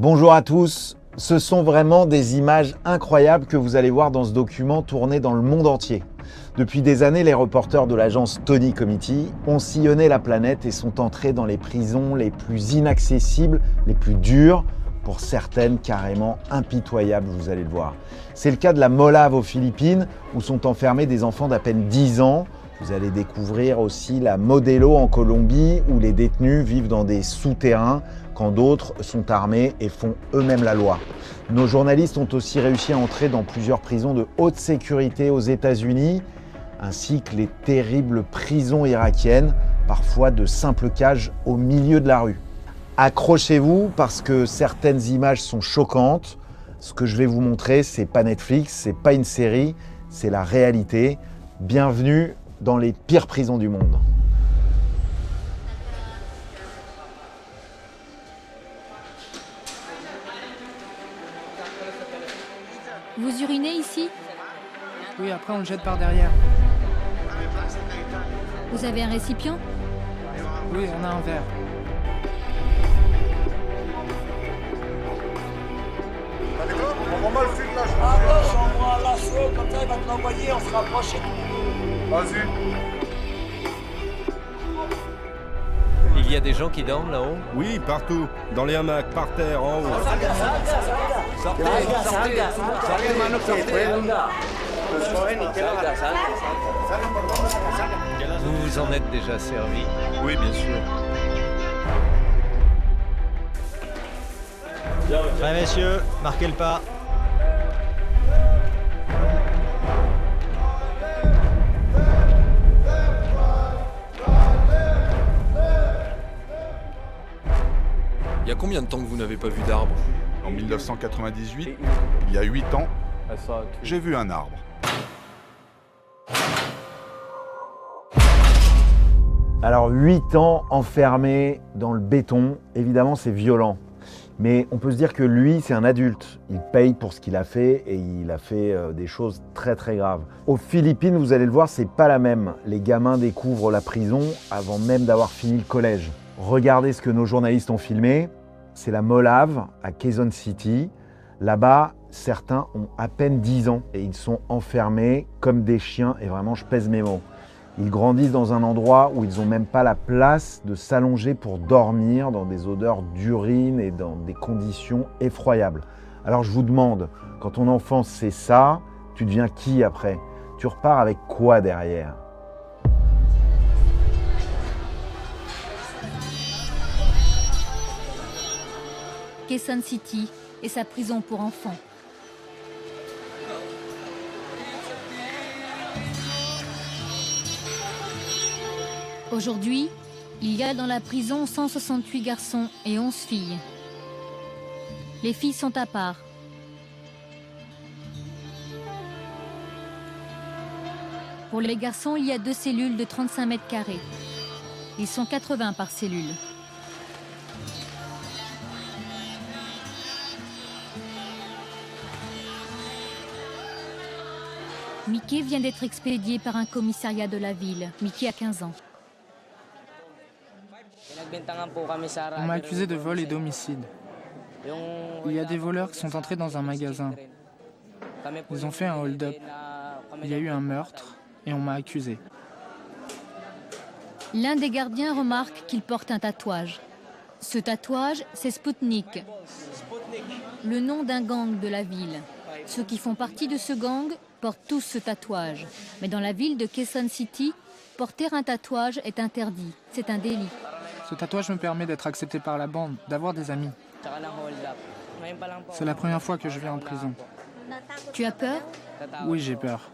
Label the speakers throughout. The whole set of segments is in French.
Speaker 1: Bonjour à tous, ce sont vraiment des images incroyables que vous allez voir dans ce document tourné dans le monde entier. Depuis des années, les reporters de l'agence Tony Committee ont sillonné la planète et sont entrés dans les prisons les plus inaccessibles, les plus dures, pour certaines carrément impitoyables, vous allez le voir. C'est le cas de la Molave aux Philippines, où sont enfermés des enfants d'à peine 10 ans. Vous allez découvrir aussi la Modelo en Colombie, où les détenus vivent dans des souterrains, quand d'autres sont armés et font eux-mêmes la loi. Nos journalistes ont aussi réussi à entrer dans plusieurs prisons de haute sécurité aux États-Unis, ainsi que les terribles prisons irakiennes, parfois de simples cages au milieu de la rue. Accrochez-vous parce que certaines images sont choquantes. Ce que je vais vous montrer, c'est pas Netflix, c'est pas une série, c'est la réalité. Bienvenue dans les pires prisons du monde.
Speaker 2: Vous urinez ici?
Speaker 3: Oui, après on le jette par derrière.
Speaker 2: Vous avez un récipient?
Speaker 3: Oui, on a un verre.
Speaker 4: On va le film là.
Speaker 5: Envoie à l'assaut, comme ça il va te l'envoyer, on se rapproche.
Speaker 4: Vas-y.
Speaker 6: Il y a des gens qui dorment là-haut?
Speaker 7: Oui, partout. Dans les hamacs, par terre, en haut.
Speaker 6: Vous vous en êtes déjà servi?
Speaker 7: Oui, bien sûr.
Speaker 8: Prêt messieurs, marquez le pas.
Speaker 9: Il y a combien de temps que vous n'avez pas vu d'arbre?
Speaker 4: En 1998, il y a 8 ans, j'ai vu un arbre.
Speaker 1: Alors 8 ans enfermé dans le béton, évidemment c'est violent. Mais on peut se dire que lui, c'est un adulte. Il paye pour ce qu'il a fait et il a fait des choses très très graves. Aux Philippines, vous allez le voir, c'est pas la même. Les gamins découvrent la prison avant même d'avoir fini le collège. Regardez ce que nos journalistes ont filmé. C'est la Molave à Quezon City. Là-bas, certains ont à peine 10 ans et ils sont enfermés comme des chiens et vraiment, je pèse mes mots. Ils grandissent dans un endroit où ils n'ont même pas la place de s'allonger pour dormir dans des odeurs d'urine et dans des conditions effroyables. Alors je vous demande, quand ton enfance c'est ça, tu deviens qui après? Tu repars avec quoi derrière?
Speaker 2: Quezon City et sa prison pour enfants. Aujourd'hui, il y a dans la prison 168 garçons et 11 filles. Les filles sont à part. Pour les garçons, il y a 2 cellules de 35 mètres carrés. Ils sont 80 par cellule. Mickey vient d'être expédié par un commissariat de la ville. Mickey a 15 ans.
Speaker 3: On m'a accusé de vol et d'homicide. Il y a des voleurs qui sont entrés dans un magasin. Ils ont fait un hold-up. Il y a eu un meurtre et on m'a accusé.
Speaker 2: L'un des gardiens remarque qu'il porte un tatouage. Ce tatouage, c'est Sputnik, le nom d'un gang de la ville. Ceux qui font partie de ce gang portent tous ce tatouage. Mais dans la ville de Quezon City, porter un tatouage est interdit. C'est un délit.
Speaker 3: Ce tatouage me permet d'être accepté par la bande, d'avoir des amis. C'est la première fois que je vais en prison.
Speaker 2: Tu as peur?
Speaker 3: Oui, j'ai peur.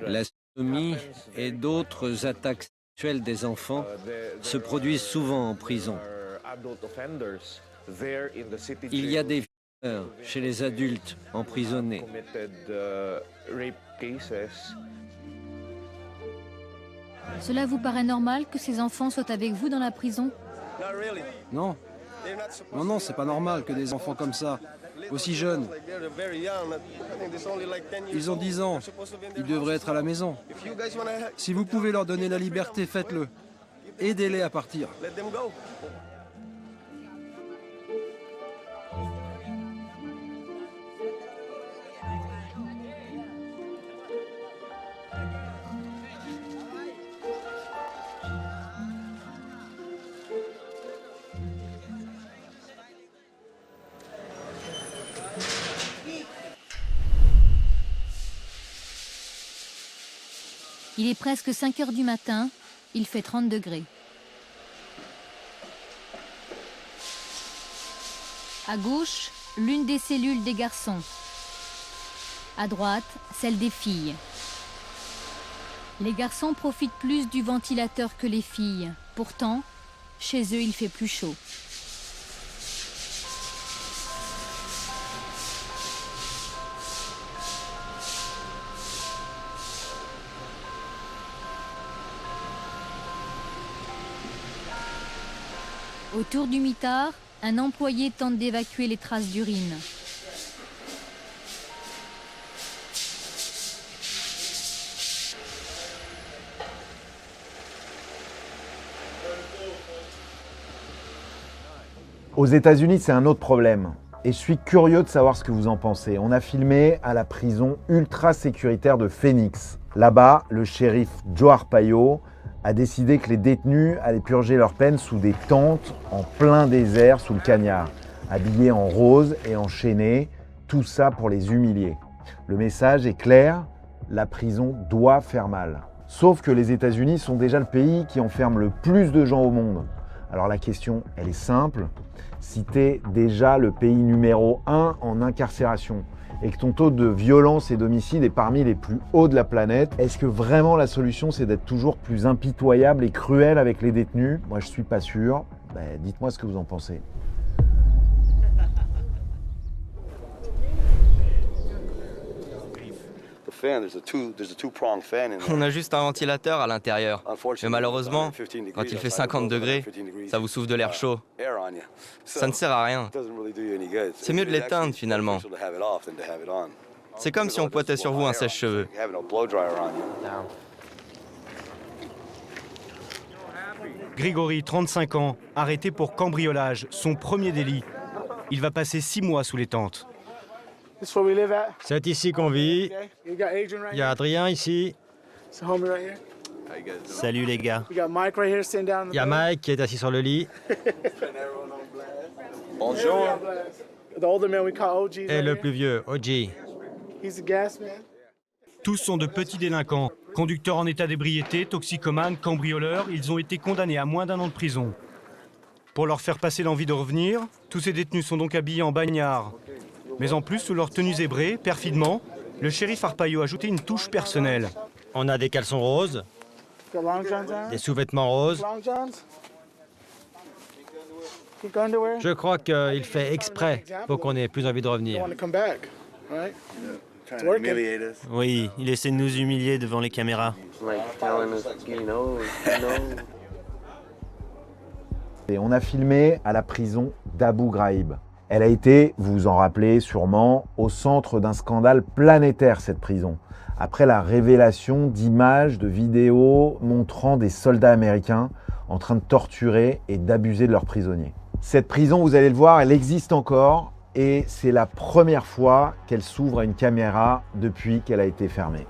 Speaker 6: La sodomie et d'autres attaques sexuelles des enfants se produisent souvent en prison. Il y a des violeurs chez les adultes emprisonnés.
Speaker 2: Cela vous paraît normal que ces enfants soient avec vous dans la prison?
Speaker 6: Non, Non, c'est pas normal que des enfants comme ça, aussi jeunes, ils ont 10 ans, ils devraient être à la maison. Si vous pouvez leur donner la liberté, faites-le. Aidez-les à partir.
Speaker 2: Il est presque 5 heures du matin, il fait 30 degrés. À gauche, l'une des cellules des garçons. À droite, celle des filles. Les garçons profitent plus du ventilateur que les filles. Pourtant, chez eux, il fait plus chaud. Autour du mitard, un employé tente d'évacuer les traces d'urine.
Speaker 1: Aux États-Unis, c'est un autre problème. Et je suis curieux de savoir ce que vous en pensez. On a filmé à la prison ultra sécuritaire de Phoenix. Là-bas, le shérif Joe Arpaio a décidé que les détenus allaient purger leur peine sous des tentes en plein désert sous le cagnard, habillés en rose et enchaînés, tout ça pour les humilier. Le message est clair, la prison doit faire mal. Sauf que les États-Unis sont déjà le pays qui enferme le plus de gens au monde. Alors la question, elle est simple. Si tu es déjà le pays numéro 1 en incarcération et que ton taux de violence et d'homicide est parmi les plus hauts de la planète, est-ce que vraiment la solution c'est d'être toujours plus impitoyable et cruel avec les détenus? Moi je suis pas sûr. Dites-moi ce que vous en pensez.
Speaker 8: On a juste un ventilateur à l'intérieur. Mais malheureusement, quand il fait 50 degrés, ça vous souffle de l'air chaud. Ça ne sert à rien. C'est mieux de l'éteindre finalement. C'est comme si on pointait sur vous un sèche-cheveux.
Speaker 10: Grigory, 35 ans, arrêté pour cambriolage, son premier délit. Il va passer 6 mois sous les tentes.
Speaker 11: C'est ici qu'on vit. Il y a Adrien ici. Salut les gars. Il y a Mike qui est assis sur le lit.
Speaker 5: Bonjour.
Speaker 11: Et le plus vieux, OG.
Speaker 10: Tous sont de petits délinquants. Conducteurs en état d'ébriété, toxicomanes, cambrioleurs, ils ont été condamnés à moins d'1 an de prison. Pour leur faire passer l'envie de revenir, tous ces détenus sont donc habillés en bagnard. Mais en plus, sous leurs tenues zébrées, perfidement, le shérif Arpaio a ajouté une touche personnelle.
Speaker 11: On a des caleçons roses, des sous-vêtements roses. Je crois qu'il fait exprès pour qu'on ait plus envie de revenir. Oui, il essaie de nous humilier devant les caméras.
Speaker 1: Et on a filmé à la prison d'Abu Ghraib. Elle a été, vous vous en rappelez sûrement, au centre d'un scandale planétaire, cette prison. Après la révélation d'images, de vidéos montrant des soldats américains en train de torturer et d'abuser de leurs prisonniers. Cette prison, vous allez le voir, elle existe encore et c'est la première fois qu'elle s'ouvre à une caméra depuis qu'elle a été fermée.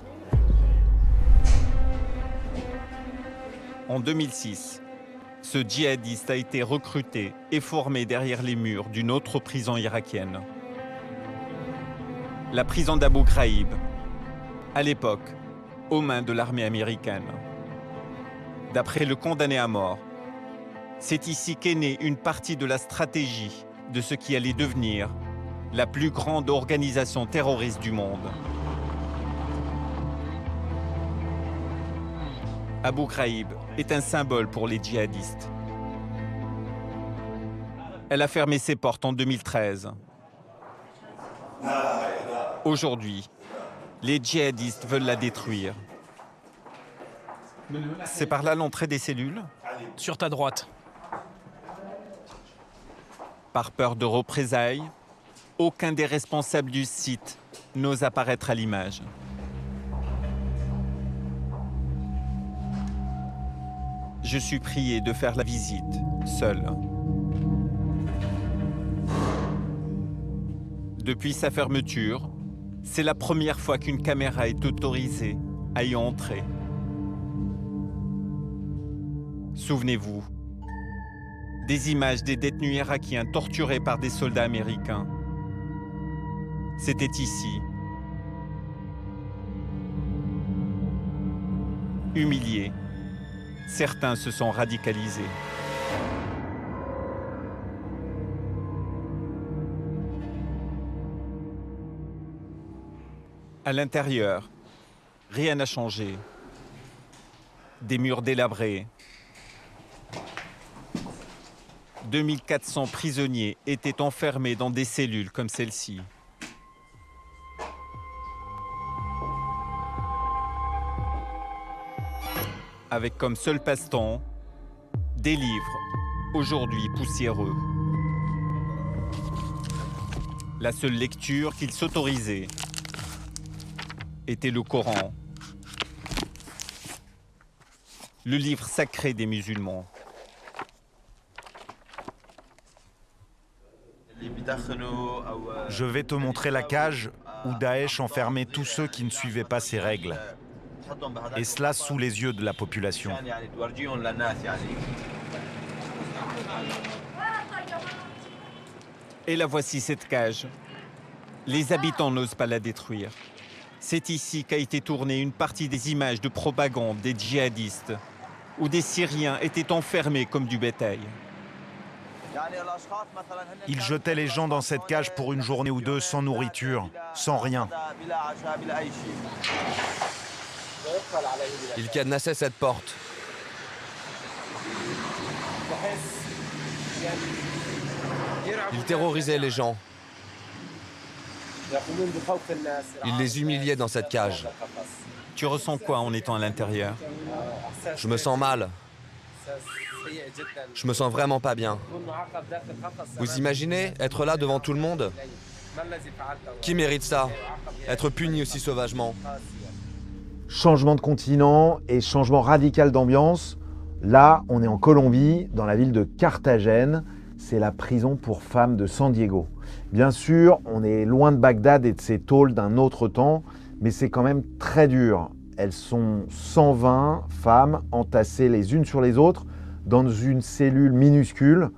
Speaker 12: En 2006, ce djihadiste a été recruté et formé derrière les murs d'une autre prison irakienne. La prison d'Abu Ghraib, à l'époque, aux mains de l'armée américaine. D'après le condamné à mort, c'est ici qu'est née une partie de la stratégie de ce qui allait devenir la plus grande organisation terroriste du monde. Abu Ghraib est un symbole pour les djihadistes. Elle a fermé ses portes en 2013. Aujourd'hui, les djihadistes veulent la détruire. C'est par là l'entrée des cellules?
Speaker 3: Sur ta droite.
Speaker 12: Par peur de représailles, aucun des responsables du site n'ose apparaître à l'image. Je suis prié de faire la visite, seul. Depuis sa fermeture, c'est la première fois qu'une caméra est autorisée à y entrer. Souvenez-vous, des images des détenus irakiens torturés par des soldats américains. C'était ici. Humiliés, certains se sont radicalisés. À l'intérieur, rien n'a changé. Des murs délabrés. 2400 prisonniers étaient enfermés dans des cellules comme celle-ci. Avec comme seul passe-temps, des livres, aujourd'hui poussiéreux. La seule lecture qu'ils s'autorisaient était le Coran, le livre sacré des musulmans.
Speaker 1: Je vais te montrer la cage où Daesh enfermait tous ceux qui ne suivaient pas ses règles. Et cela sous les yeux de la population.
Speaker 12: Et la voici cette cage. Les habitants n'osent pas la détruire. C'est ici qu'a été tournée une partie des images de propagande des djihadistes, où des Syriens étaient enfermés comme du bétail.
Speaker 1: Ils jetaient les gens dans cette cage pour une journée ou deux sans nourriture, sans rien.
Speaker 8: Ils cadenassaient cette porte. Ils terrorisaient les gens. Ils les humiliaient dans cette cage.
Speaker 12: Tu ressens quoi en étant à l'intérieur?
Speaker 8: Je me sens mal. Je me sens vraiment pas bien. Vous imaginez être là devant tout le monde? Qui mérite ça? Être puni aussi sauvagement?
Speaker 1: Changement de continent et changement radical d'ambiance. Là, on est en Colombie, dans la ville de Carthagène. C'est la prison pour femmes de San Diego. Bien sûr, on est loin de Bagdad et de ses tôles d'un autre temps, mais c'est quand même très dur. Elles sont 120 femmes entassées les unes sur les autres dans une cellule minuscule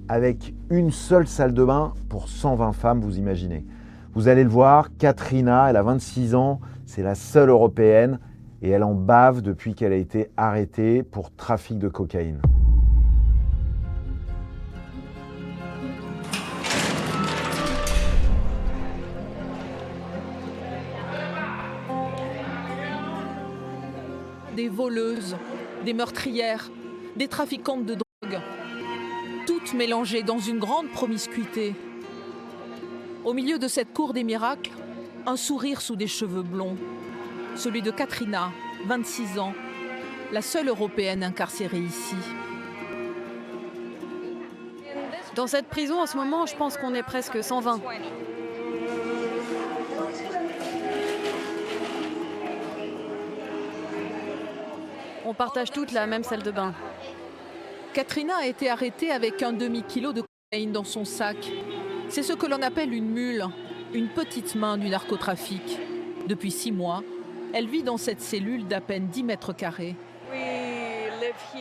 Speaker 1: avec une seule salle de bain pour 120 femmes, vous imaginez. Vous allez le voir, Katrina, elle a 26 ans, c'est la seule européenne et elle en bave depuis qu'elle a été arrêtée pour trafic de cocaïne.
Speaker 13: Des voleuses, des meurtrières, des trafiquantes de drogue, toutes mélangées dans une grande promiscuité. Au milieu de cette cour des miracles, un sourire sous des cheveux blonds, celui de Katrina, 26 ans, la seule européenne incarcérée ici.
Speaker 14: Dans cette prison, en ce moment, je pense qu'on est presque 120. On partage toutes la même salle de bain.
Speaker 13: Katrina a été arrêtée avec un demi-kilo de cocaïne dans son sac. C'est ce que l'on appelle une mule, une petite main du narcotrafic. Depuis 6 mois, elle vit dans cette cellule d'à peine 10 mètres carrés.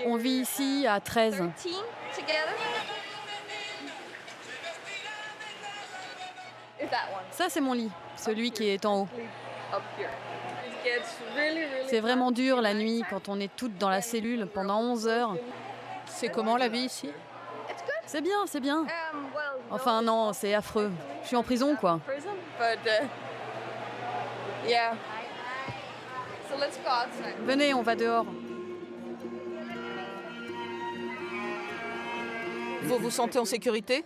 Speaker 14: On vit ici à 13. Ça, c'est mon lit, celui qui est en haut. C'est vraiment dur la nuit quand on est toutes dans la cellule pendant 11 heures.
Speaker 13: C'est comment la vie ici?
Speaker 14: C'est bien, c'est bien. Enfin non, c'est affreux. Je suis en prison, quoi. Venez, on va dehors.
Speaker 13: Vous vous sentez en sécurité?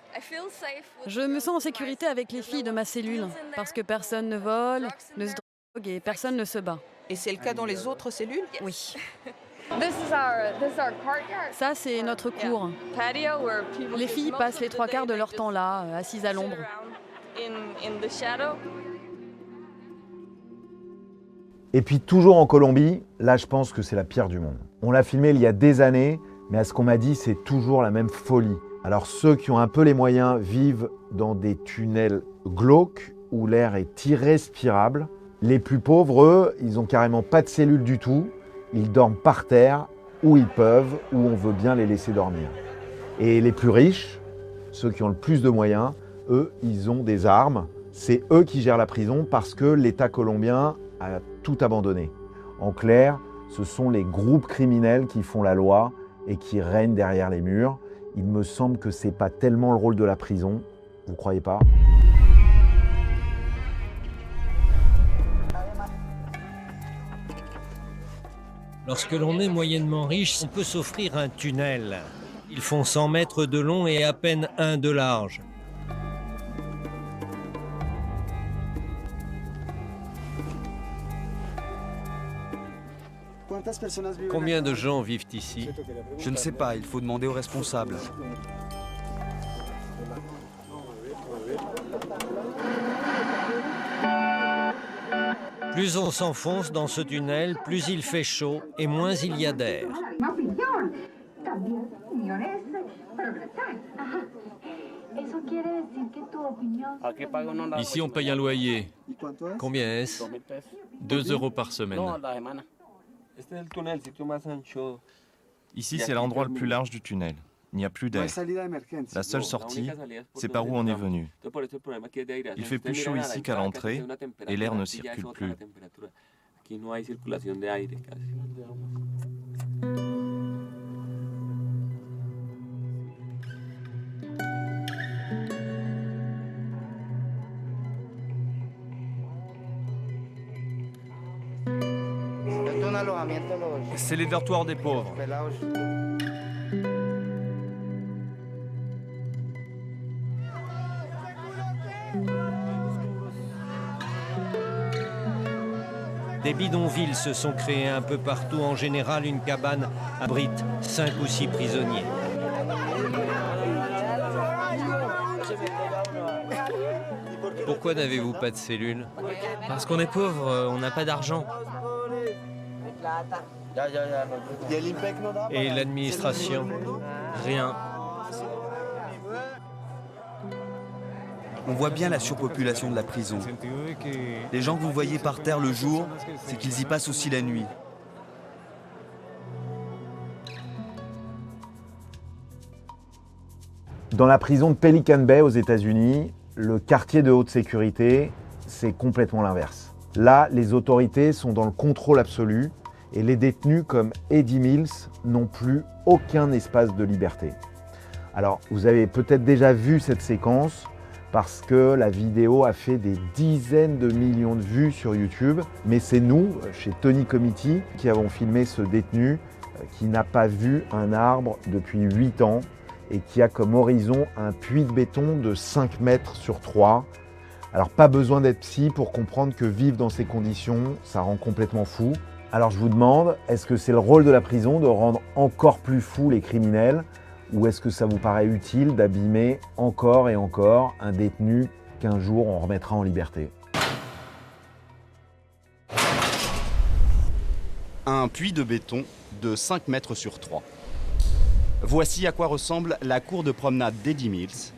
Speaker 14: Je me sens en sécurité avec les filles de ma cellule, parce que personne ne vole, ne se drogue et personne ne se bat.
Speaker 13: Et c'est le cas dans les autres cellules?
Speaker 14: Oui. Ça, c'est notre cour. Les filles passent les 3/4 de leur temps là, assises à l'ombre.
Speaker 1: Et puis toujours en Colombie, là je pense que c'est la pire du monde. On l'a filmé il y a des années, mais à ce qu'on m'a dit, c'est toujours la même folie. Alors ceux qui ont un peu les moyens vivent dans des tunnels glauques où l'air est irrespirable. Les plus pauvres, eux, ils ont carrément pas de cellules du tout. Ils dorment par terre, où ils peuvent, où on veut bien les laisser dormir. Et les plus riches, ceux qui ont le plus de moyens, eux, ils ont des armes. C'est eux qui gèrent la prison parce que l'État colombien a tout abandonné. En clair, ce sont les groupes criminels qui font la loi et qui règnent derrière les murs. Il me semble que c'est pas tellement le rôle de la prison, vous croyez pas ?
Speaker 15: Lorsque l'on est moyennement riche, on peut s'offrir un tunnel. Ils font 100 mètres de long et à peine 1 de large. Combien de gens vivent ici?
Speaker 16: Je ne sais pas, il faut demander aux responsables.
Speaker 15: Plus on s'enfonce dans ce tunnel, plus il fait chaud et moins il y a d'air.
Speaker 9: Ici, on paye un loyer.
Speaker 15: Combien est-ce?
Speaker 9: 2 € par semaine.
Speaker 17: Ici, c'est l'endroit le plus large du tunnel. Il n'y a plus d'air. La seule sortie, c'est par où on est venu. Il fait plus chaud ici qu'à l'entrée et l'air ne circule plus.
Speaker 11: C'est les dortoirs des pauvres.
Speaker 15: Des bidonvilles se sont créés un peu partout. En général, une cabane abrite 5 ou 6 prisonniers. Pourquoi n'avez-vous pas de cellules?
Speaker 8: Parce qu'on est pauvre, on n'a pas d'argent.
Speaker 15: Et l'administration?
Speaker 8: Rien.
Speaker 16: On voit bien la surpopulation de la prison. Les gens que vous voyez par terre le jour, c'est qu'ils y passent aussi la nuit.
Speaker 1: Dans la prison de Pelican Bay aux États-Unis, le quartier de haute sécurité, c'est complètement l'inverse. Là, les autorités sont dans le contrôle absolu et les détenus comme Eddie Mills n'ont plus aucun espace de liberté. Alors, vous avez peut-être déjà vu cette séquence parce que la vidéo a fait des dizaines de millions de vues sur YouTube, mais c'est nous, chez Tony Committee, qui avons filmé ce détenu qui n'a pas vu un arbre depuis 8 ans et qui a comme horizon un puits de béton de 5 mètres sur 3. Alors pas besoin d'être psy pour comprendre que vivre dans ces conditions, ça rend complètement fou. Alors je vous demande, est-ce que c'est le rôle de la prison de rendre encore plus fous les criminels, ou est-ce que ça vous paraît utile d'abîmer encore et encore un détenu qu'un jour on remettra en liberté?
Speaker 18: Un puits de béton de 5 mètres sur 3. Voici à quoi ressemble la cour de promenade d'Eddie Mills,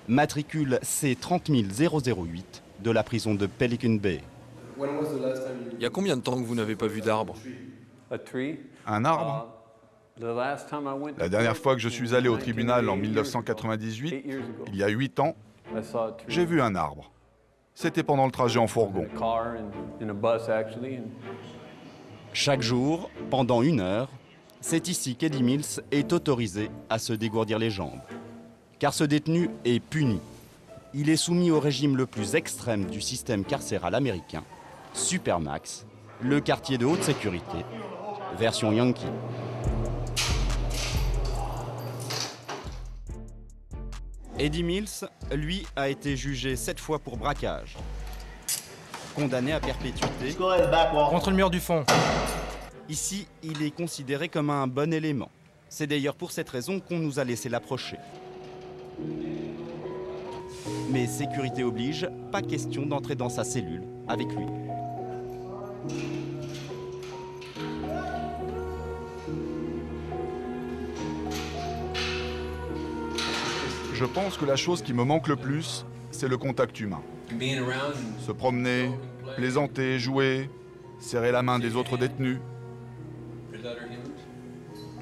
Speaker 18: matricule C30008 de la prison de Pelican Bay.
Speaker 9: Il y a combien de temps que vous n'avez pas vu d'arbre?
Speaker 4: Un arbre? La dernière fois que je suis allé au tribunal en 1998, il y a 8 ans, j'ai vu un arbre. C'était pendant le trajet en fourgon.
Speaker 18: Chaque jour, pendant 1 heure, c'est ici qu'Eddie Mills est autorisé à se dégourdir les jambes. Car ce détenu est puni. Il est soumis au régime le plus extrême du système carcéral américain, Supermax, le quartier de haute sécurité, version Yankee. Eddie Mills, lui, a été jugé 7 fois pour braquage. Condamné à perpétuité.
Speaker 11: Contre le mur du fond.
Speaker 18: Ici, il est considéré comme un bon élément. C'est d'ailleurs pour cette raison qu'on nous a laissé l'approcher. Mais sécurité oblige, pas question d'entrer dans sa cellule avec lui.
Speaker 4: Je pense que la chose qui me manque le plus, c'est le contact humain. Se promener, plaisanter, jouer, serrer la main des autres détenus.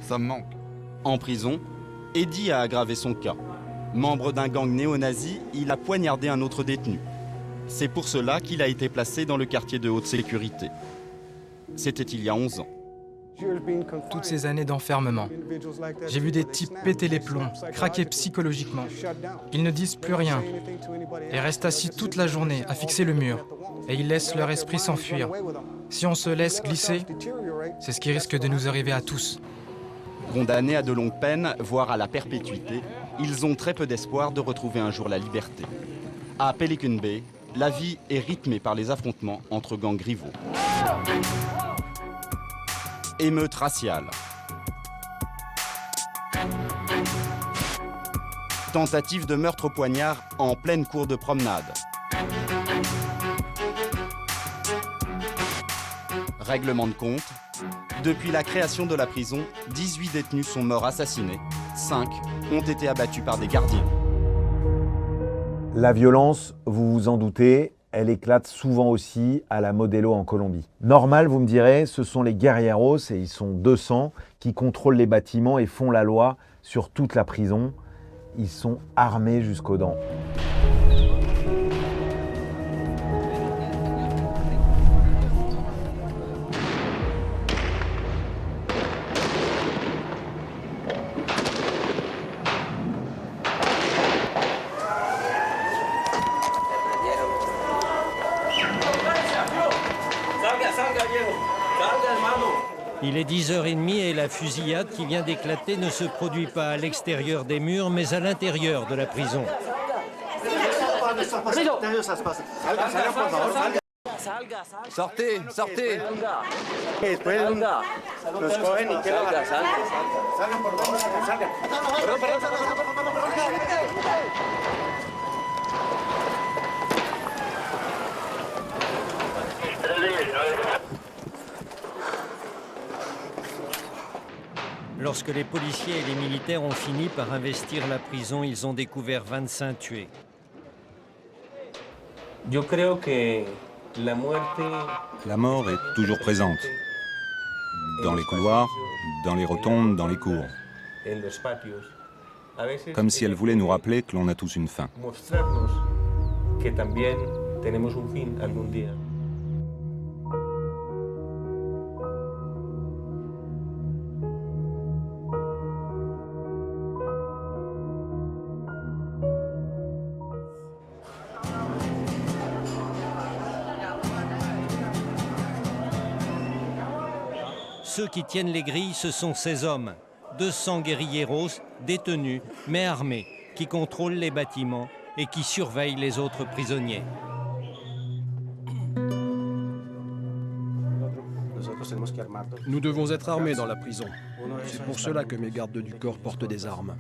Speaker 4: Ça me manque.
Speaker 18: En prison, Eddie a aggravé son cas. Membre d'un gang néo-nazi, il a poignardé un autre détenu. C'est pour cela qu'il a été placé dans le quartier de haute sécurité. C'était il y a 11 ans.
Speaker 3: Toutes ces années d'enfermement, j'ai vu des types péter les plombs, craquer psychologiquement. Ils ne disent plus rien et restent assis toute la journée à fixer le mur. Et ils laissent leur esprit s'enfuir. Si on se laisse glisser, c'est ce qui risque de nous arriver à tous.
Speaker 18: Condamnés à de longues peines, voire à la perpétuité, ils ont très peu d'espoir de retrouver un jour la liberté. À Pelican Bay, la vie est rythmée par les affrontements entre gangs rivaux. Émeute raciale. Tentative de meurtre au poignard en pleine cour de promenade. Règlement de compte. Depuis la création de la prison, 18 détenus sont morts assassinés. 5 ont été abattus par des gardiens.
Speaker 1: La violence, vous vous en doutez, elle éclate souvent aussi à la Modelo en Colombie. Normal, vous me direz, ce sont les guerrilleros, et ils sont 200, qui contrôlent les bâtiments et font la loi sur toute la prison. Ils sont armés jusqu'aux dents.
Speaker 15: Il est 10h30 et la fusillade qui vient d'éclater ne se produit pas à l'extérieur des murs, mais à l'intérieur de la prison.
Speaker 9: Sortez, sortez.
Speaker 15: Lorsque les policiers et les militaires ont fini par investir la prison, ils ont découvert 25 tués.
Speaker 19: La mort est toujours présente. Dans les couloirs, dans les rotondes, dans les cours. Comme si elle voulait nous rappeler que l'on a tous une fin.
Speaker 15: Ceux qui tiennent les grilles, ce sont ces hommes, 200 guérilleros, détenus, mais armés, qui contrôlent les bâtiments et qui surveillent les autres prisonniers.
Speaker 6: Nous devons être armés dans la prison. C'est pour cela que mes gardes du corps portent des armes.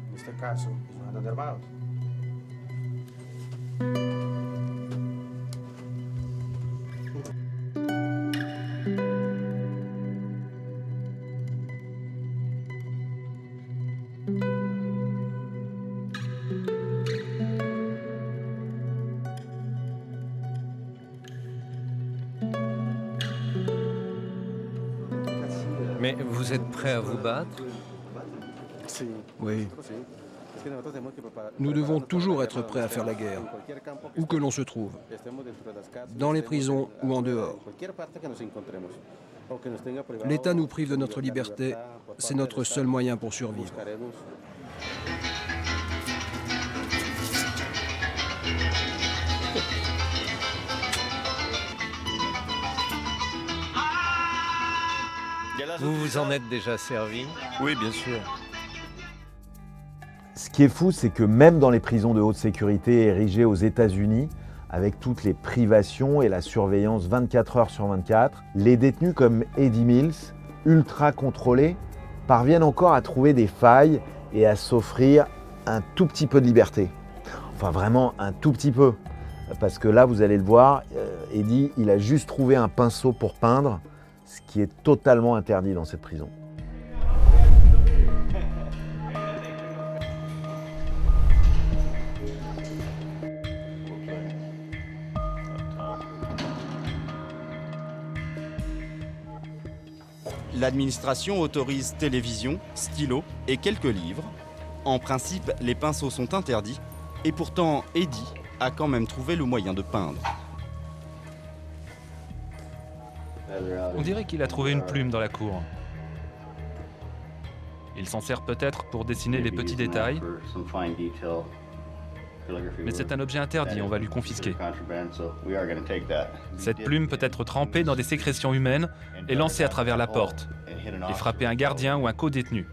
Speaker 15: Mais vous êtes prêts à vous battre?
Speaker 6: Oui. Nous devons toujours être prêts à faire la guerre, où que l'on se trouve, dans les prisons ou en dehors. L'État nous prive de notre liberté, c'est notre seul moyen pour survivre.
Speaker 15: Vous vous en êtes déjà servi?
Speaker 17: Oui, bien sûr.
Speaker 1: Ce qui est fou, c'est que même dans les prisons de haute sécurité érigées aux États-Unis, avec toutes les privations et la surveillance 24 heures sur 24, les détenus comme Eddie Mills ultra contrôlés, parviennent encore à trouver des failles et à s'offrir un tout petit peu de liberté. Enfin vraiment un tout petit peu. Parce que là, vous allez le voir, Eddie, il a juste trouvé un pinceau pour peindre, ce qui est totalement interdit dans cette prison.
Speaker 18: L'administration autorise télévision, stylo et quelques livres. En principe, les pinceaux sont interdits. Et pourtant, Eddie a quand même trouvé le moyen de peindre.
Speaker 20: On dirait qu'il a trouvé une plume dans la cour. Il s'en sert peut-être pour dessiner les petits détails. Mais c'est un objet interdit, on va lui confisquer. Cette plume peut être trempée dans des sécrétions humaines et lancée à travers la porte, et frapper un gardien ou un co-détenu.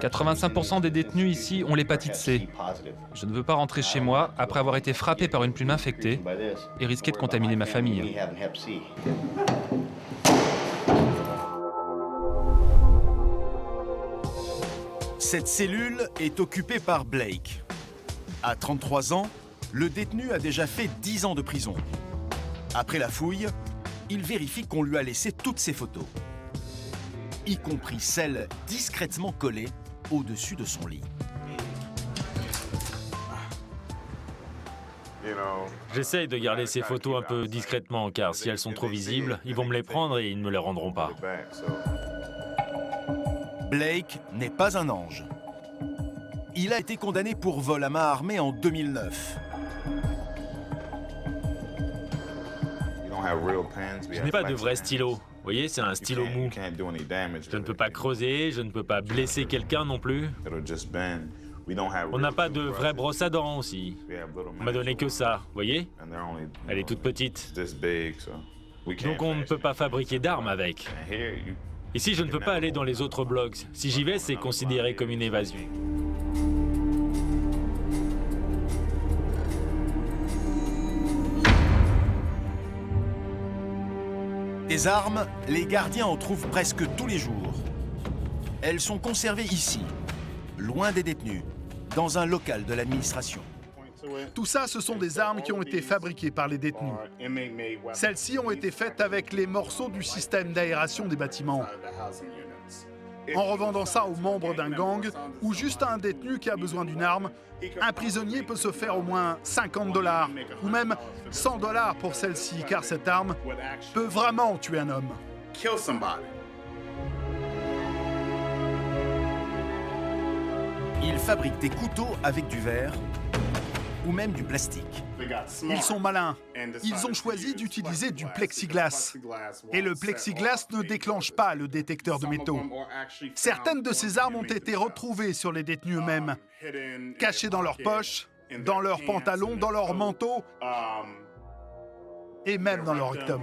Speaker 20: 85% des détenus ici ont l'hépatite C. Je ne veux pas rentrer chez moi après avoir été frappé par une plume infectée et risquer de contaminer ma famille.
Speaker 21: Cette cellule est occupée par Blake. À 33 ans, le détenu a déjà fait 10 ans de prison. Après la fouille, il vérifie qu'on lui a laissé toutes ses photos, y compris celles discrètement collées au-dessus de son lit.
Speaker 22: J'essaye de garder ces photos un peu discrètement, car si elles sont trop visibles, ils vont me les prendre et ils ne me les rendront pas.
Speaker 21: Blake n'est pas un ange. Il a été condamné pour vol à main armée en 2009.
Speaker 22: Je n'ai pas de vrai stylo. Vous voyez, c'est un stylo mou. Je ne peux pas creuser, je ne peux pas blesser quelqu'un non plus. On n'a pas de vraie brosse à dents aussi. On m'a donné que ça, vous voyez? Elle est toute petite. Donc on ne peut pas fabriquer d'armes avec. Ici, je ne peux pas aller dans les autres blocs. Si j'y vais, c'est considéré comme une évasion.
Speaker 21: Des armes, les gardiens en trouvent presque tous les jours. Elles sont conservées ici, loin des détenus, dans un local de l'administration.
Speaker 23: Tout ça, ce sont des armes qui ont été fabriquées par les détenus. Celles-ci ont été faites avec les morceaux du système d'aération des bâtiments. En revendant ça aux membres d'un gang ou juste à un détenu qui a besoin d'une arme, un prisonnier peut se faire au moins $50 ou même $100 pour celle-ci, car cette arme peut vraiment tuer un homme.
Speaker 21: Ils fabriquent des couteaux avec du verre ou même du plastique.
Speaker 23: Ils sont malins. Ils ont choisi d'utiliser du plexiglas. Et le plexiglas ne déclenche pas le détecteur de métaux. Certaines de ces armes ont été retrouvées sur les détenus eux-mêmes, cachées dans leurs poches, dans leurs pantalons, dans leurs manteaux et même dans leur rectum.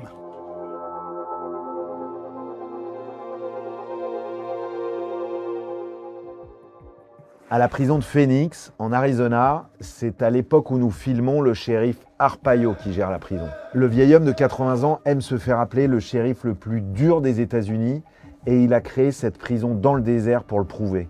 Speaker 1: À la prison de Phoenix, en Arizona, c'est à l'époque où nous filmons le shérif Arpaio qui gère la prison. Le vieil homme de 80 ans aime se faire appeler le shérif le plus dur des États-Unis et il a créé cette prison dans le désert pour le prouver.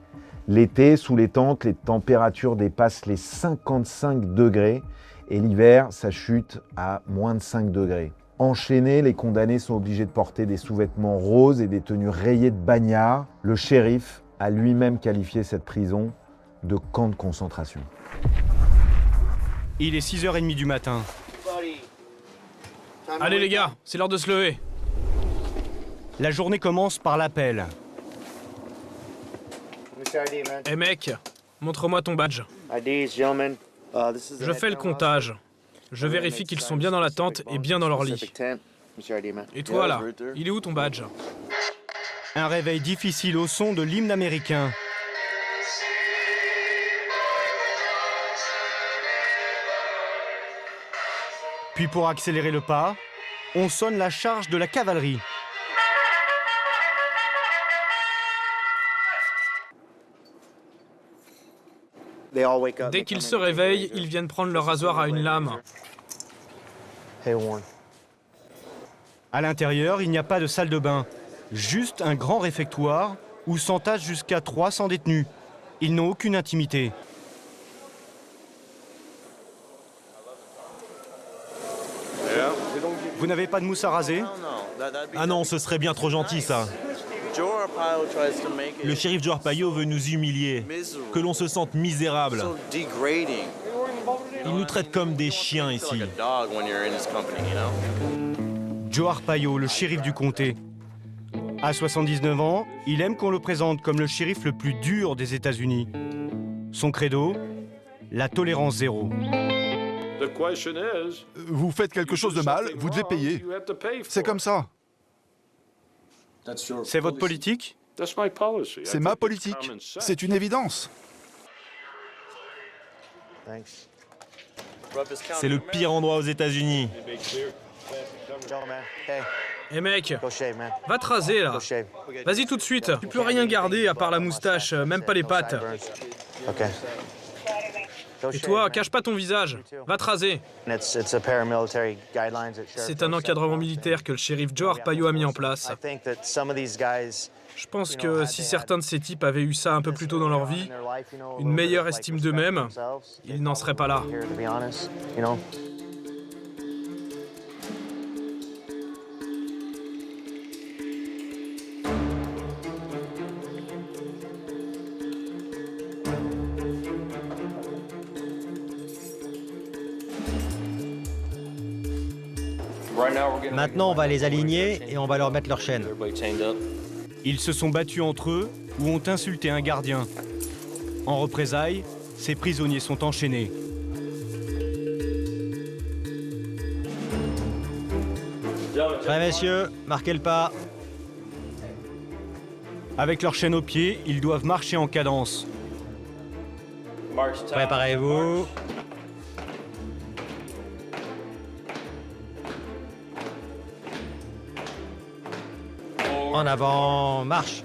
Speaker 1: L'été, sous les tentes, les températures dépassent les 55 degrés et l'hiver, ça chute à moins de 5 degrés. Enchaînés, les condamnés sont obligés de porter des sous-vêtements roses et des tenues rayées de bagnards. Le shérif a lui-même qualifié cette prison de camp de concentration.
Speaker 10: Il est 6h30 du matin.
Speaker 3: Allez les gars, c'est l'heure de se lever.
Speaker 10: La journée commence par l'appel.
Speaker 3: Eh mec, montre-moi ton badge. Je fais le comptage. Je vérifie qu'ils sont bien dans la tente et bien dans leur lit. Et toi là, il est où ton badge?
Speaker 10: Un réveil difficile au son de l'hymne américain. Puis pour accélérer le pas, on sonne la charge de la cavalerie.
Speaker 3: Dès qu'ils se réveillent, ils viennent prendre leur rasoir à une lame.
Speaker 10: À l'intérieur, il n'y a pas de salle de bain. Juste un grand réfectoire où s'entassent jusqu'à 300 détenus. Ils n'ont aucune intimité. Vous n'avez pas de mousse à raser?
Speaker 2: Ah non, ce serait bien trop gentil ça. Le shérif Joe Arpaio veut nous humilier, que l'on se sente misérable. Il nous traite comme des chiens ici.
Speaker 10: Joe Arpaio, le shérif du comté. À 79 ans, il aime qu'on le présente comme le shérif le plus dur des États-Unis. Son credo, la tolérance zéro.
Speaker 4: Vous faites quelque chose de mal, vous devez payer. C'est comme ça.
Speaker 10: C'est votre politique?
Speaker 4: C'est ma politique. C'est une évidence.
Speaker 2: C'est le pire endroit aux États-Unis.
Speaker 6: Hé mec, va te raser là. Vas-y tout de suite. Tu peux rien garder à part la moustache, même pas les pattes. Et toi, cache pas ton visage. Va te raser. C'est un encadrement militaire que le shérif Joe Arpaio a mis en place. Je pense que si certains de ces types avaient eu ça un peu plus tôt dans leur vie, une meilleure estime d'eux-mêmes, ils n'en seraient pas là.
Speaker 11: Maintenant, on va les aligner et on va leur mettre leur chaîne.
Speaker 10: Ils se sont battus entre eux ou ont insulté un gardien. En représailles, ces prisonniers sont enchaînés.
Speaker 11: Prêt, messieurs, marquez le pas.
Speaker 10: Avec leur chaîne aux pieds, ils doivent marcher en cadence.
Speaker 11: Préparez-vous. En avant, marche.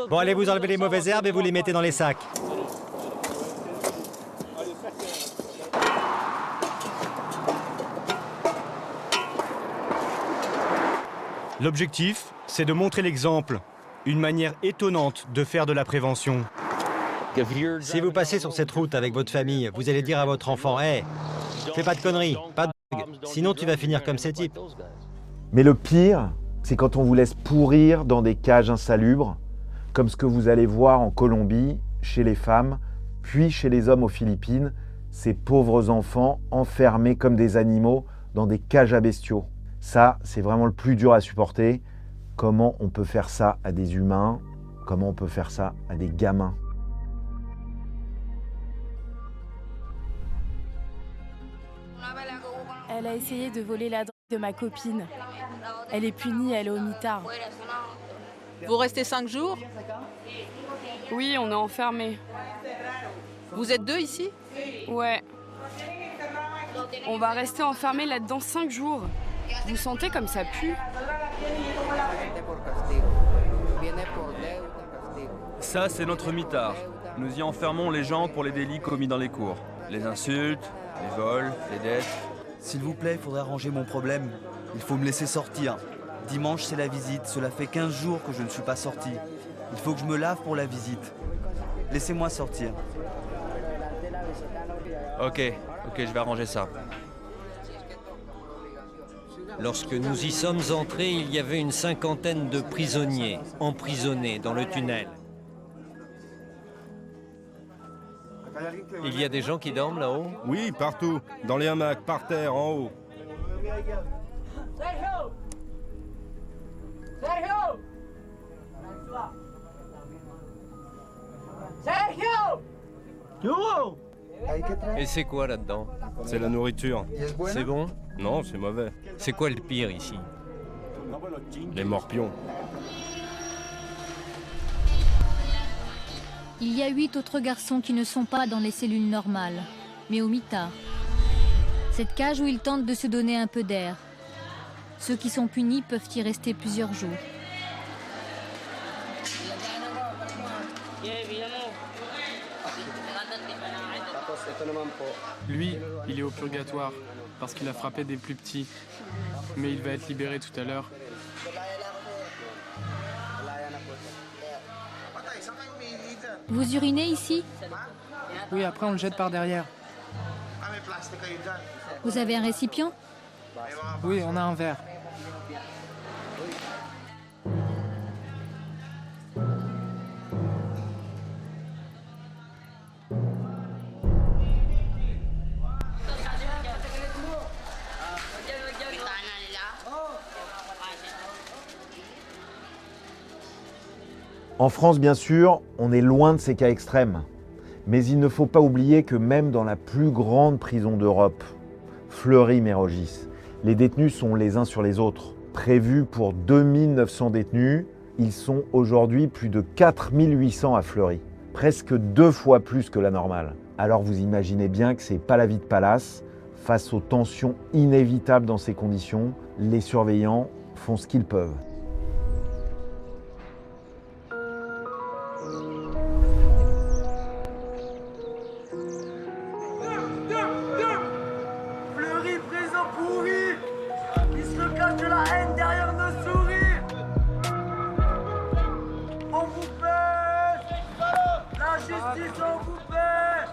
Speaker 11: Bon, allez vous enlever les mauvaises herbes et vous les mettez dans les sacs.
Speaker 10: L'objectif, c'est de montrer l'exemple, une manière étonnante de faire de la prévention.
Speaker 11: Si vous passez sur cette route avec votre famille, vous allez dire à votre enfant « Hé, fais pas de conneries, pas de drogue, sinon tu vas finir comme ces types. »
Speaker 1: Mais le pire, c'est quand on vous laisse pourrir dans des cages insalubres, comme ce que vous allez voir en Colombie, chez les femmes, puis chez les hommes aux Philippines, ces pauvres enfants enfermés comme des animaux dans des cages à bestiaux. Ça, c'est vraiment le plus dur à supporter. Comment on peut faire ça à des humains? Comment on peut faire ça à des gamins?
Speaker 5: Elle a essayé de voler la drogue de ma copine. Elle est punie, elle est au mitard.
Speaker 13: Vous restez 5 jours?
Speaker 14: Oui, on est enfermés.
Speaker 13: Vous êtes 2 ici?
Speaker 14: Ouais. On va rester enfermés là-dedans 5 jours. Vous sentez comme ça pue?
Speaker 7: Ça, c'est notre mitard. Nous y enfermons les gens pour les délits commis dans les cours. Les insultes, les vols, les dettes.
Speaker 16: S'il vous plaît, il faudrait arranger mon problème. Il faut me laisser sortir. Dimanche, c'est la visite. Cela fait 15 jours que je ne suis pas sorti. Il faut que je me lave pour la visite. Laissez-moi sortir.
Speaker 8: Ok, je vais arranger ça.
Speaker 15: Lorsque nous y sommes entrés, il y avait une 50aine de prisonniers emprisonnés dans le tunnel. Il y a des gens qui dorment là-haut?
Speaker 11: Oui, partout. Dans les hamacs, par terre, en haut.
Speaker 15: Et c'est quoi là-dedans?
Speaker 17: C'est la nourriture.
Speaker 15: C'est bon?
Speaker 17: Non, c'est mauvais.
Speaker 15: C'est quoi le pire ici?
Speaker 17: Les morpions.
Speaker 9: Il y a 8 autres garçons qui ne sont pas dans les cellules normales, mais au mitard. Cette cage où ils tentent de se donner un peu d'air. Ceux qui sont punis peuvent y rester plusieurs jours.
Speaker 3: Lui, il est au purgatoire, parce qu'il a frappé des plus petits. Mais il va être libéré tout à l'heure.
Speaker 9: Vous urinez ici?
Speaker 3: Oui, après on le jette par derrière.
Speaker 9: Vous avez un récipient?
Speaker 3: Oui, on a un verre.
Speaker 1: En France, bien sûr, on est loin de ces cas extrêmes. Mais il ne faut pas oublier que même dans la plus grande prison d'Europe, Fleury-Mérogis, les détenus sont les uns sur les autres. Prévus pour 2900 détenus, ils sont aujourd'hui plus de 4800 à Fleury. Presque 2 fois plus que la normale. Alors vous imaginez bien que c'est pas la vie de palace. Face aux tensions inévitables dans ces conditions, les surveillants font ce qu'ils peuvent.
Speaker 12: Fleury, prison pourri! Il se cache de la haine derrière nos sourires! On vous fait! La justice, on vous fait!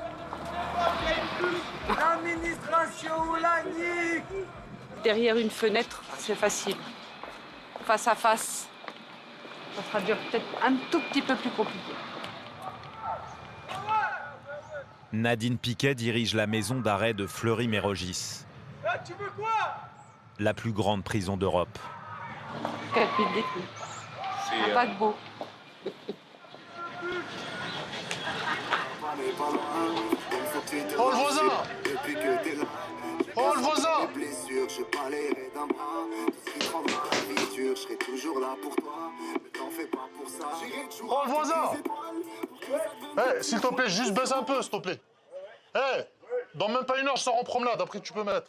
Speaker 12: L'administration ou la nique!
Speaker 19: Derrière une fenêtre, c'est facile. Face à face, ça sera peut-être un tout petit peu plus compliqué.
Speaker 24: Nadine Piquet dirige la maison d'arrêt de Fleury-Mérogis.
Speaker 12: Tu veux quoi?
Speaker 24: La plus grande prison d'Europe.
Speaker 19: 4000 détenus. Un paquebot.
Speaker 12: Oh le voisin! Oh le voisin! Oh le voisin! Eh, s'il te plaît, juste baisse un peu, s'il te plaît. Eh, dans même pas une heure, je sors en promenade, après tu peux mettre.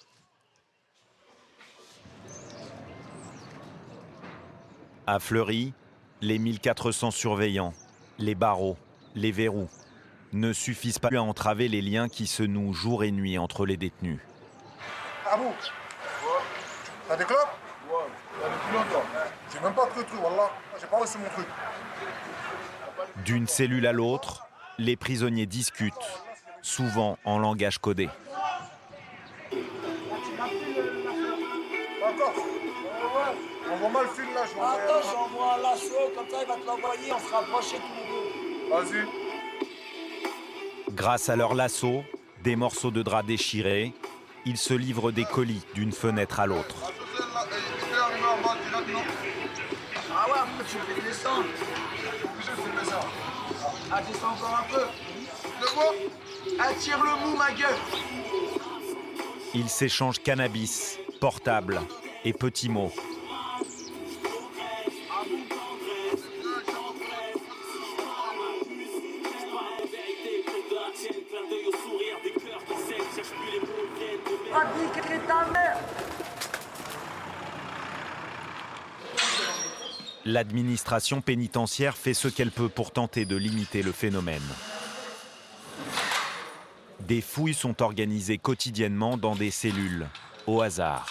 Speaker 24: À Fleury, les 1400 surveillants, les barreaux, les verrous ne suffisent pas à entraver les liens qui se nouent jour et nuit entre les détenus.
Speaker 12: Ah bon? T'as des clopes? Ouais. Depuis longtemps. J'ai même pas pris le truc, wallah. J'ai pas reçu mon truc.
Speaker 24: D'une cellule à l'autre, les prisonniers discutent, souvent en langage codé.
Speaker 12: D'accord. Envoie-moi le fil là, je vais envoyer. Attends, j'envoie un lasso, comme ça il va te l'envoyer, on sera approchés tous les deux. Vas-y.
Speaker 24: Grâce à leur lasso, des morceaux de drap déchirés, ils se livrent des colis d'une fenêtre à l'autre.
Speaker 12: Ah ouais, après tu peux descendre. Je fais ça. Ah, descends encore un peu. Le vois? Attire le mou, ma gueule.
Speaker 24: Ils s'échangent cannabis, portables et petits mots. L'administration pénitentiaire fait ce qu'elle peut pour tenter de limiter le phénomène. Des fouilles sont organisées quotidiennement dans des cellules, au hasard.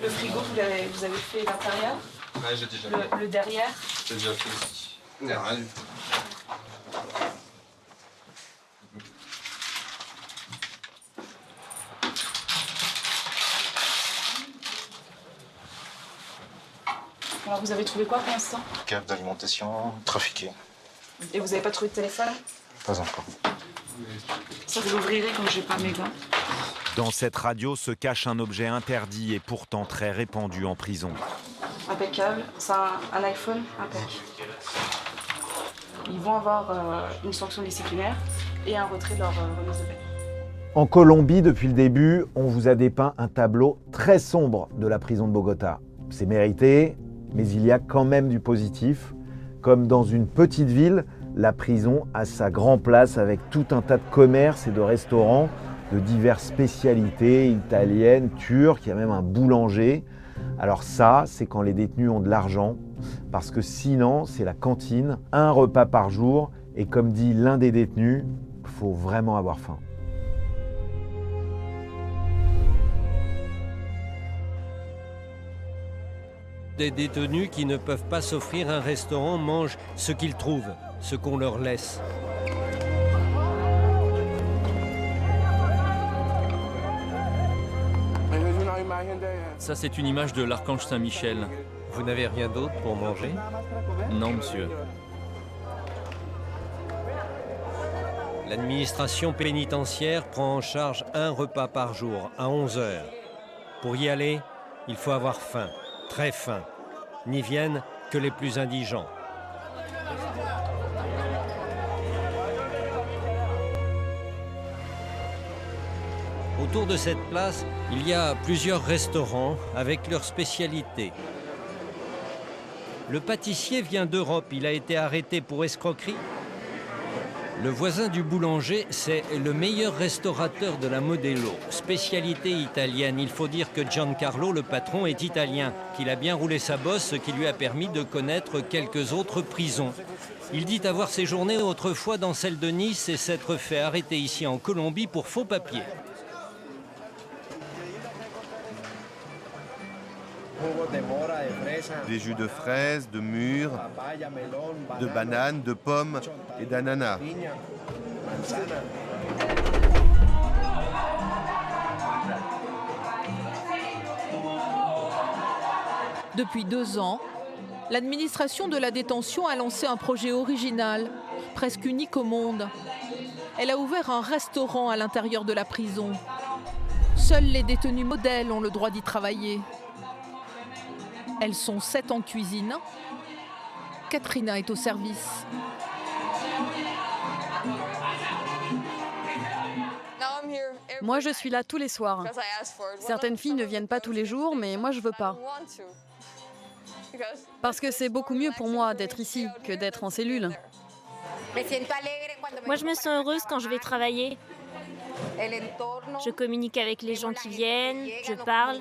Speaker 19: Le frigo, vous avez fait l'intérieur?
Speaker 25: Ouais, j'ai déjà fait.
Speaker 19: Le derrière?
Speaker 25: J'ai déjà fait aussi. Il n'y a rien du tout.
Speaker 19: Alors vous avez trouvé quoi pour l'instant?
Speaker 25: Carte d'alimentation trafiquée.
Speaker 19: Et vous n'avez pas trouvé de téléphone?
Speaker 25: Pas encore.
Speaker 19: Ça vous l'ouvrirez quand j'ai pas mes gants.
Speaker 24: Dans cette radio se cache un objet interdit et pourtant très répandu en prison.
Speaker 19: Impeccable. C'est un iPhone impec. Ils vont avoir une sanction disciplinaire et un retrait de leur remise de paie.
Speaker 1: En Colombie, depuis le début, on vous a dépeint un tableau très sombre de la prison de Bogota. C'est mérité, mais il y a quand même du positif. Comme dans une petite ville, la prison a sa grande place avec tout un tas de commerces et de restaurants de diverses spécialités italiennes, turques, il y a même un boulanger. Alors ça, c'est quand les détenus ont de l'argent, parce que sinon, c'est la cantine, un repas par jour, et comme dit l'un des détenus, il faut vraiment avoir faim.
Speaker 15: Des détenus qui ne peuvent pas s'offrir un restaurant mangent ce qu'ils trouvent, ce qu'on leur laisse.
Speaker 7: Ça, c'est une image de l'archange Saint-Michel.
Speaker 15: Vous n'avez rien d'autre pour manger?
Speaker 7: Non, monsieur.
Speaker 15: L'administration pénitentiaire prend en charge un repas par jour, à 11 heures. Pour y aller, il faut avoir faim, très faim. N'y viennent que les plus indigents. Autour de cette place, il y a plusieurs restaurants avec leurs spécialités. Le pâtissier vient d'Europe, il a été arrêté pour escroquerie. Le voisin du boulanger, c'est le meilleur restaurateur de la Modelo, spécialité italienne. Il faut dire que Giancarlo, le patron, est italien, qu'il a bien roulé sa bosse, ce qui lui a permis de connaître quelques autres prisons. Il dit avoir séjourné autrefois dans celle de Nice et s'être fait arrêter ici en Colombie pour faux papiers.
Speaker 18: Des jus de fraises, de mûres, de bananes, de pommes et d'ananas.
Speaker 13: Depuis 2 ans, l'administration de la détention a lancé un projet original, presque unique au monde. Elle a ouvert un restaurant à l'intérieur de la prison. Seuls les détenus modèles ont le droit d'y travailler. Elles sont 7 en cuisine. Katrina est au service.
Speaker 14: Moi, je suis là tous les soirs. Certaines filles ne viennent pas tous les jours, mais moi, je veux pas. Parce que c'est beaucoup mieux pour moi d'être ici que d'être en cellule.
Speaker 20: Moi, je me sens heureuse quand je vais travailler. Je communique avec les gens qui viennent, je parle.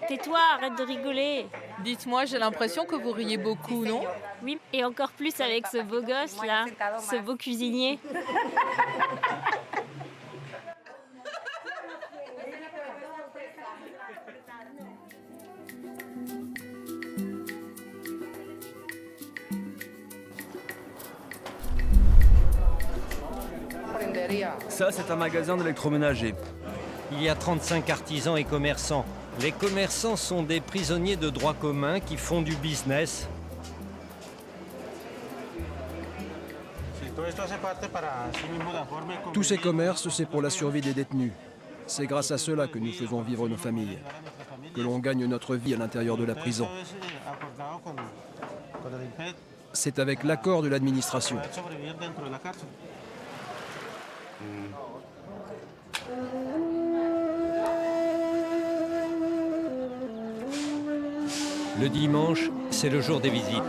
Speaker 20: Tais-toi, arrête de rigoler.
Speaker 13: Dites-moi, j'ai l'impression que vous riez beaucoup, non?
Speaker 20: Oui, et encore plus avec ce beau gosse là, ce beau cuisinier.
Speaker 7: Ça, c'est un magasin d'électroménager.
Speaker 15: Il y a 35 artisans et commerçants. Les commerçants sont des prisonniers de droit commun qui font du business.
Speaker 21: Tous ces commerces, c'est pour la survie des détenus. C'est grâce à cela que nous faisons vivre nos familles, que l'on gagne notre vie à l'intérieur de la prison. C'est avec l'accord de l'administration.
Speaker 15: Le dimanche, c'est le jour des visites.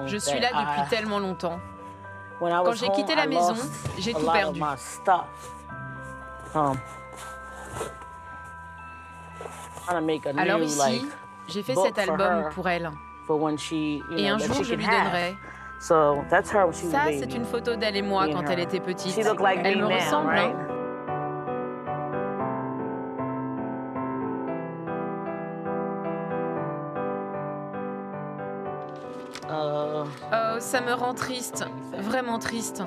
Speaker 14: Je suis là depuis tellement longtemps. Quand j'ai quitté la maison, j'ai tout perdu. Alors ici, j'ai fait cet album pour elle. Et un jour, je lui donnerai. Ça, c'est une photo d'elle et moi quand elle était petite. Elle me ressemble, hein? Oh, ça me rend triste, vraiment triste.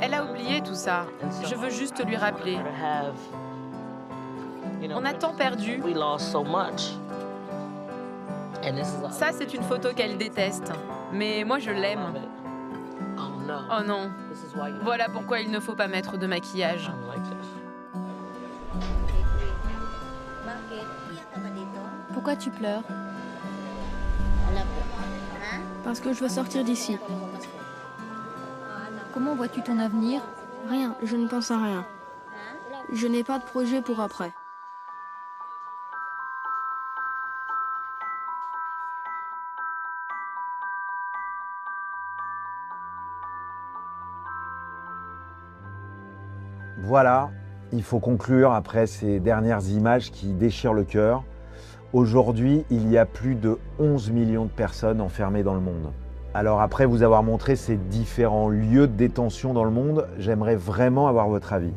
Speaker 14: Elle a oublié tout ça. Je veux juste lui rappeler. On a tant perdu. Ça, c'est une photo qu'elle déteste. Mais moi, je l'aime. Oh non. Voilà pourquoi il ne faut pas mettre de maquillage.
Speaker 9: Pourquoi tu pleures?
Speaker 2: Parce que je veux sortir d'ici.
Speaker 9: Comment vois-tu ton avenir?
Speaker 2: Rien, je ne pense à rien. Je n'ai pas de projet pour après.
Speaker 1: Voilà, il faut conclure après ces dernières images qui déchirent le cœur. Aujourd'hui, il y a plus de 11 millions de personnes enfermées dans le monde. Alors après vous avoir montré ces différents lieux de détention dans le monde, j'aimerais vraiment avoir votre avis.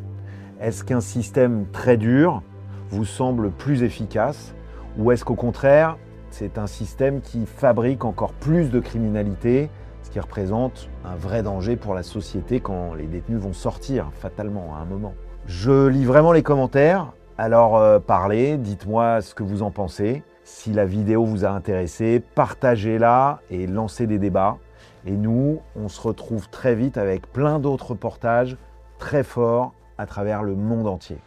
Speaker 1: Est-ce qu'un système très dur vous semble plus efficace ou est-ce qu'au contraire, c'est un système qui fabrique encore plus de criminalité, ce qui représente un vrai danger pour la société quand les détenus vont sortir fatalement à un moment? Je lis vraiment les commentaires, alors parlez, dites-moi ce que vous en pensez. Si la vidéo vous a intéressé, partagez-la et lancez des débats. Et nous, on se retrouve très vite avec plein d'autres reportages très forts à travers le monde entier.